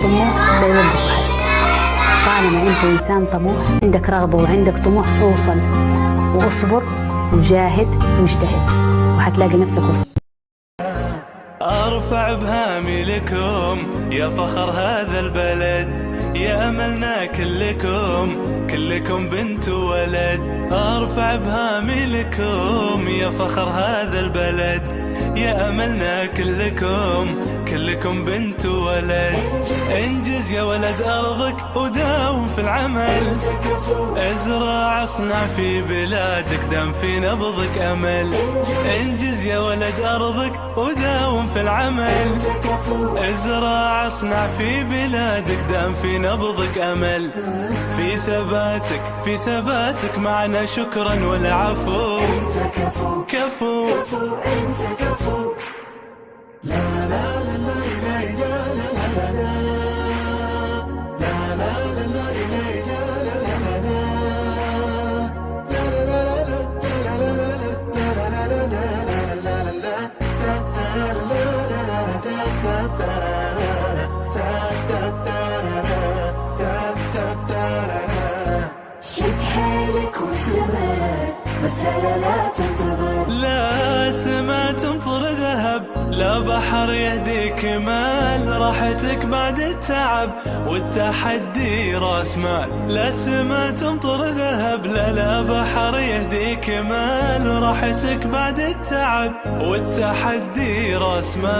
طموح لا يوقف أحد. طالما أنت إنسان طموح، عندك رغبة وعندك طموح، اوصل واصبر وجاهد واجتهد وحتلاقي نفسك وصل. أرفع بهامي لكم يا فخر هذا البلد، يا أملنا كلكم بنت وولد. أرفع بهامي لكم يا فخر هذا البلد، يا أملنا كلكم بنت وولد. انجز يا ولد أرضك وداوم في العمل، ازرع اصنع في بلادك دام في نبضك أمل. انجز يا ولد أرضك وداوم في العمل، ازرع اصنع في بلادك دام في نبضك أمل. في ثباتك معنا شكرا والعفو، كفو انت كفو. لا لا لا لا لا لا لا لا لا لا لا شد حيلك واستمر، بس لا تنتظر. لا سما تمطر ذهب، لا بحر يهديك مال، راحتك بعد التعب والتحدي راس مال. لا سما تمطر ذهب، لا بحر يهديك مال، راحتك بعد التعب والتحدي راس مال.